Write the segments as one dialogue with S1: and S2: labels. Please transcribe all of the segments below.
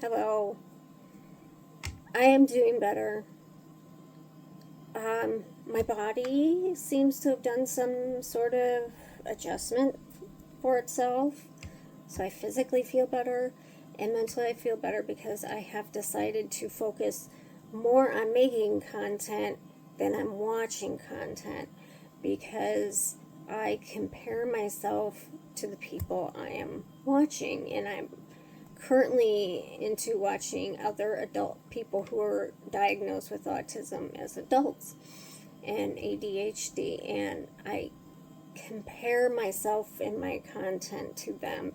S1: Hello. I am doing better. My body seems to have done some sort of adjustment for itself. So I physically feel better and mentally I feel better because I have decided to focus more on making content than I'm watching content, because I compare myself to the people I am watching, and I'm currently into watching other adult people who are diagnosed with autism as adults and ADHD, and I compare myself and my content to them,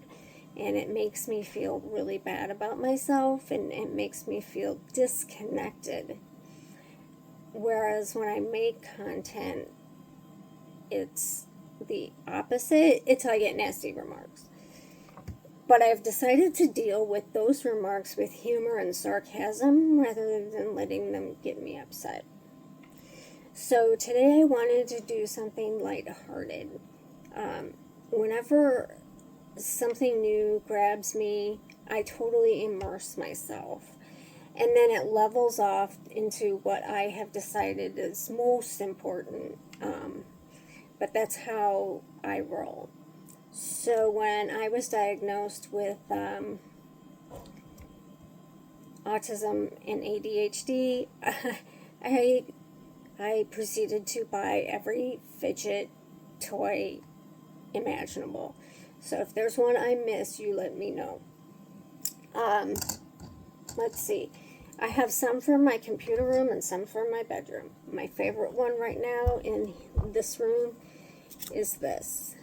S1: and it makes me feel really bad about myself, and it makes me feel disconnected. Whereas when I make content, it's the opposite until I get nasty remarks. But I've decided to deal with those remarks with humor and sarcasm rather than letting them get me upset. So today I wanted to do something lighthearted. Whenever something new grabs me, I totally immerse myself. And then it levels off into what I have decided is most important. But that's how I roll. So when I was diagnosed with autism and ADHD, I proceeded to buy every fidget toy imaginable. So if there's one I miss, you let me know. Let's see. I have some for my computer room and some for my bedroom. My favorite one right now in this room is this.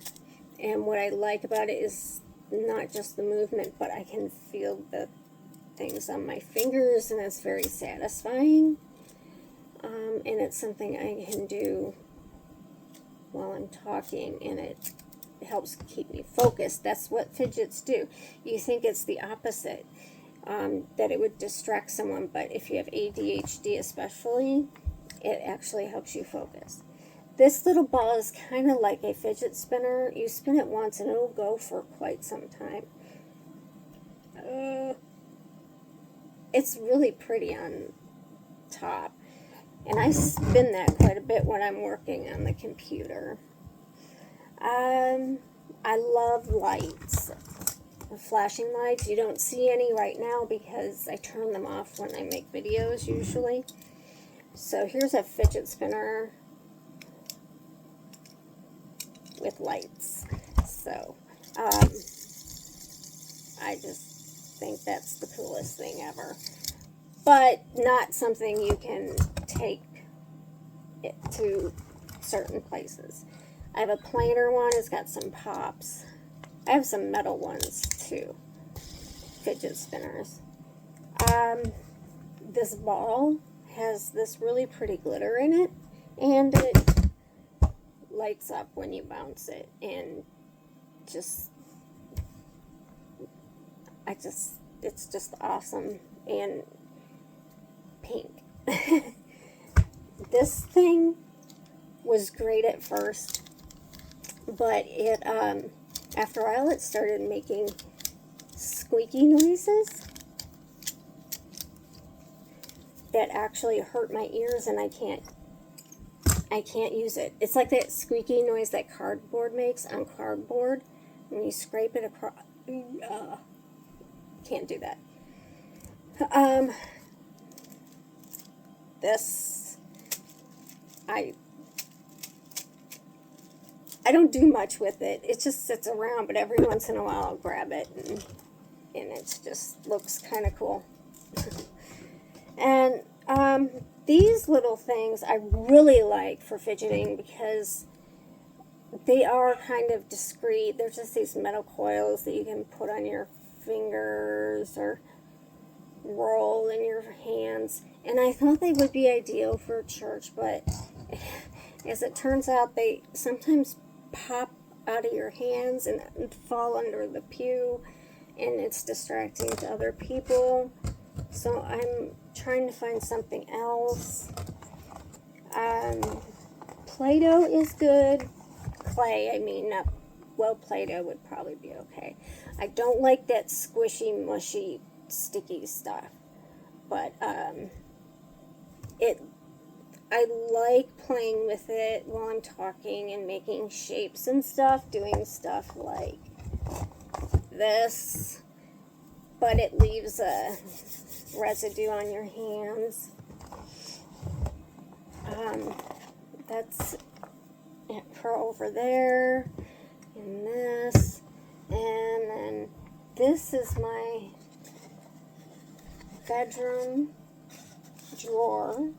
S1: And what I like about it is not just the movement, but I can feel the things on my fingers, and it's very satisfying. And it's something I can do while I'm talking, and it helps keep me focused. That's what fidgets do. You think it's the opposite, that it would distract someone, but if you have ADHD especially, it actually helps you focus. This little ball is kind of like a fidget spinner. You spin it once and it'll go for quite some time. It's really pretty on top. And I spin that quite a bit when I'm working on the computer. I love lights. Flashing lights. You don't see any right now because I turn them off when I make videos usually. So here's a fidget spinner with lights. So I just think that's the coolest thing ever. But not something you can take it to certain places. I have a plainer one. It's got some pops. I have some metal ones too. Fidget spinners. This ball has this really pretty glitter in it, and it lights up when you bounce it, and it's just awesome and pink. This thing was great at first, but it after a while it started making squeaky noises that actually hurt my ears, and I can't use it. It's like that squeaky noise that cardboard makes on cardboard when you scrape it across. Can't do that. This, I don't do much with it. It just sits around, but every once in a while I'll grab it, and it just looks kind of cool. And these little things I really like for fidgeting because they are kind of discreet. They're just these metal coils that you can put on your fingers or roll in your hands. And I thought they would be ideal for church, but as it turns out, they sometimes pop out of your hands and fall under the pew, and it's distracting to other people. So I'm trying to find something else. Play-Doh is good. Clay, I mean, Play-Doh would probably be okay. I don't like that squishy, mushy sticky stuff. But I like playing with it while I'm talking and making shapes and stuff, doing stuff like this, but it leaves a residue on your hands. That's it for over there, and this, and then this is my bedroom drawer,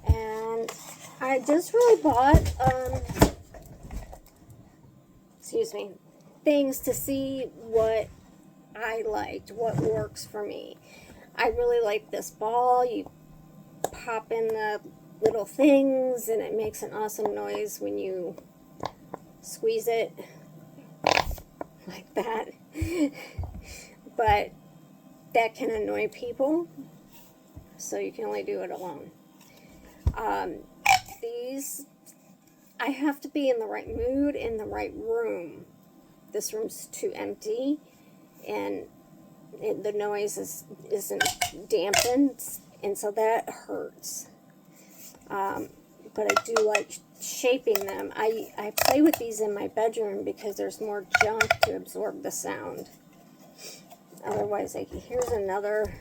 S1: and I just really bought things to see what I liked, what works for me. I really like this ball. You pop in the little things and it makes an awesome noise when you squeeze it like that. But that can annoy people, so you can only do it alone. These, I have to be in the right mood, in the right room. This room's too empty, and the noise isn't dampened, and so that hurts. But I do like shaping them. I play with these in my bedroom because there's more junk to absorb the sound. Otherwise, here's another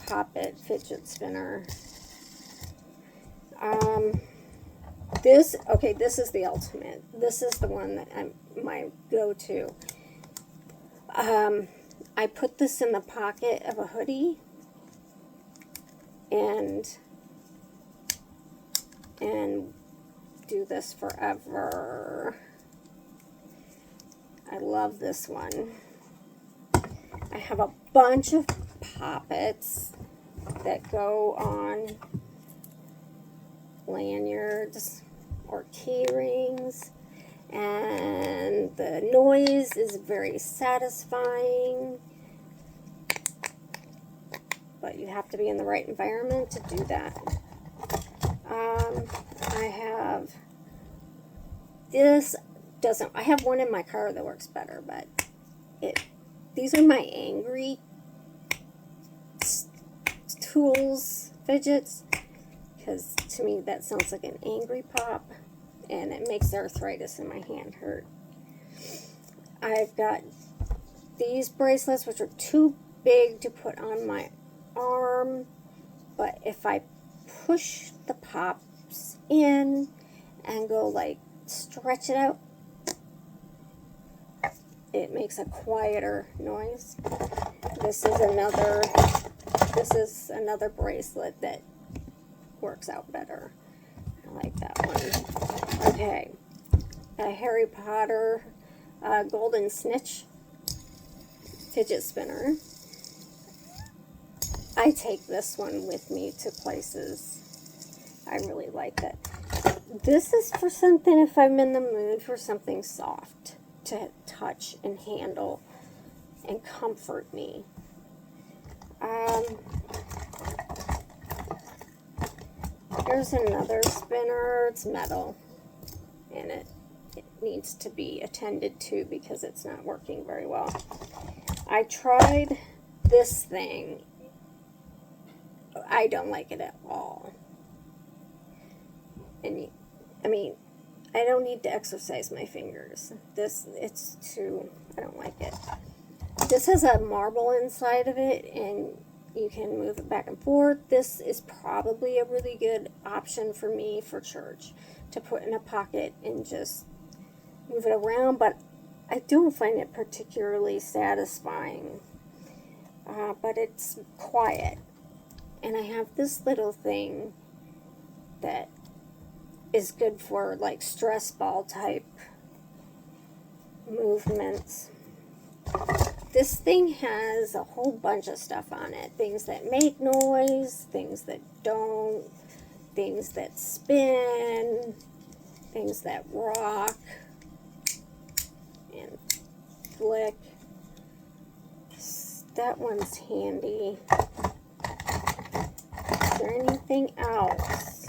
S1: Pop-It fidget spinner. This is the ultimate. This is the one that I'm my go-to. I put this in the pocket of a hoodie and do this forever. I love this one. I have a bunch of Pop-Its that go on lanyards or key rings, and the noise is very satisfying, but you have to be in the right environment to do that. I have this, I have one in my car that works better, but these are my angry tools fidgets, because to me that sounds like an angry pop, and it makes the arthritis in my hand hurt. I've got these bracelets, which are too big to put on my arm, but if I push the pops in and go like stretch it out, it makes a quieter noise. This is another bracelet that works out better. I like that one. Okay, a Harry Potter golden snitch fidget spinner. I take this one with me to places. I really like it. This is for something if I'm in the mood for something soft to touch and handle and comfort me. Here's another spinner. It's metal, and it needs to be attended to because it's not working very well. I tried this thing. I don't like it at all. And I mean, I don't need to exercise my fingers. I don't like it. This has a marble inside of it, and you can move it back and forth. This is probably a really good option for me for church, to put in a pocket and just move it around, but I don't find it particularly satisfying. But it's quiet. And I have this little thing that is good for like stress ball type movements. This thing has a whole bunch of stuff on it. Things that make noise, things that don't, things that spin, things that rock and flick. That one's handy. Is there anything else?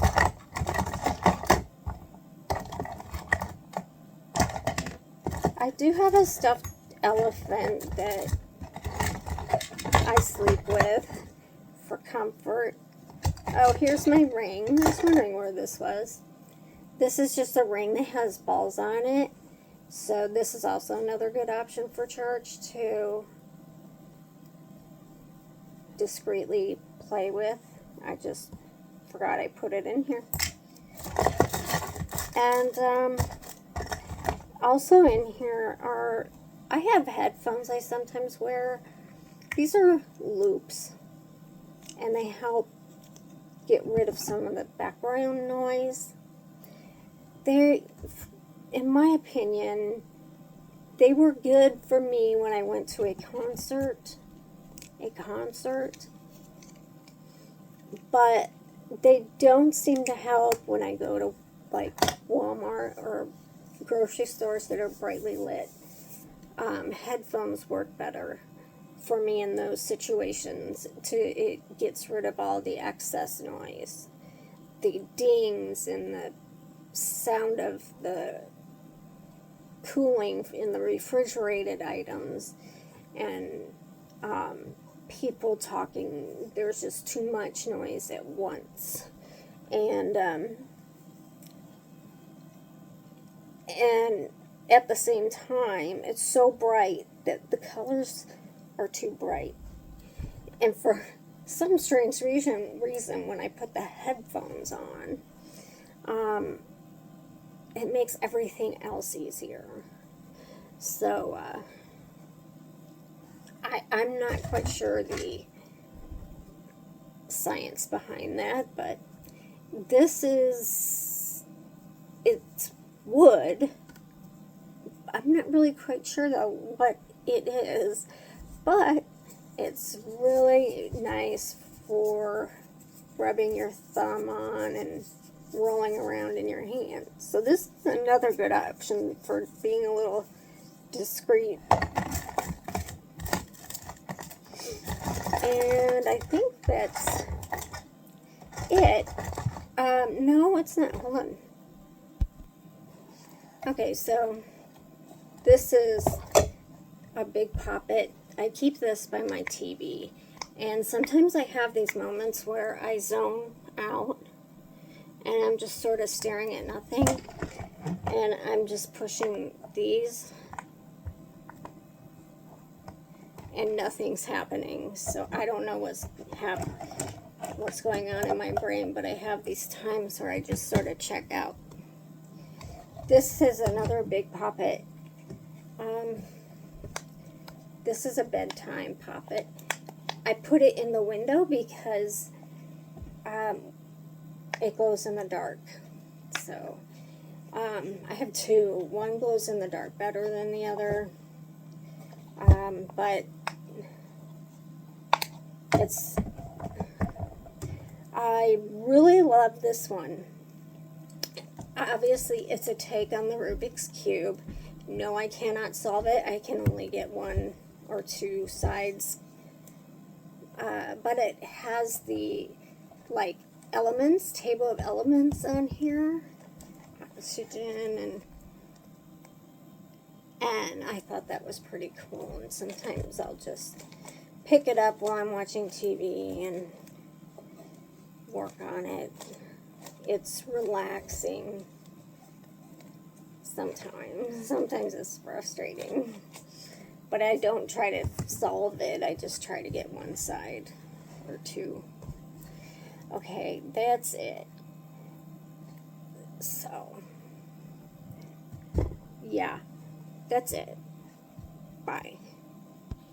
S1: I do have a stuffed elephant that I sleep with for comfort. Oh, here's my ring. I was wondering where this was. This is just a ring that has balls on it. So this is also another good option for church to discreetly play with. I just forgot I put it in here. And also in here are, I have headphones I sometimes wear. These are loops, and they help get rid of some of the background noise. They, in my opinion, they were good for me when I went to a concert, but they don't seem to help when I go to like Walmart or grocery stores that are brightly lit. Headphones work better for me in those situations. It gets rid of all the excess noise, the dings and the sound of the cooling in the refrigerated items, and people talking. There's just too much noise at once, and at the same time, it's so bright that the colors are too bright. And for some strange reason when I put the headphones on, it makes everything else easier. So, I'm not quite sure the science behind that, but it's wood. I'm not really quite sure though what it is, but it's really nice for rubbing your thumb on and rolling around in your hand. So this is another good option for being a little discreet. And I think that's it. No, it's not. Hold on. Okay, so this is a big poppet. I keep this by my TV. And sometimes I have these moments where I zone out and I'm just sort of staring at nothing. And I'm just pushing these and nothing's happening. So I don't know what's going on in my brain, but I have these times where I just sort of check out. This is another big poppet. This is a bedtime poppet. I put it in the window because it glows in the dark. So I have two. One glows in the dark better than the other. But I really love this one. Obviously, it's a take on the Rubik's Cube. No, I cannot solve it. I can only get one or two sides. But it has the, like, elements, table of elements on here. Oxygen and I thought that was pretty cool. And sometimes I'll just pick it up while I'm watching TV and work on it. It's relaxing sometimes. Sometimes it's frustrating. But I don't try to solve it. I just try to get one side or two. Okay, that's it. So, yeah, that's it. Bye.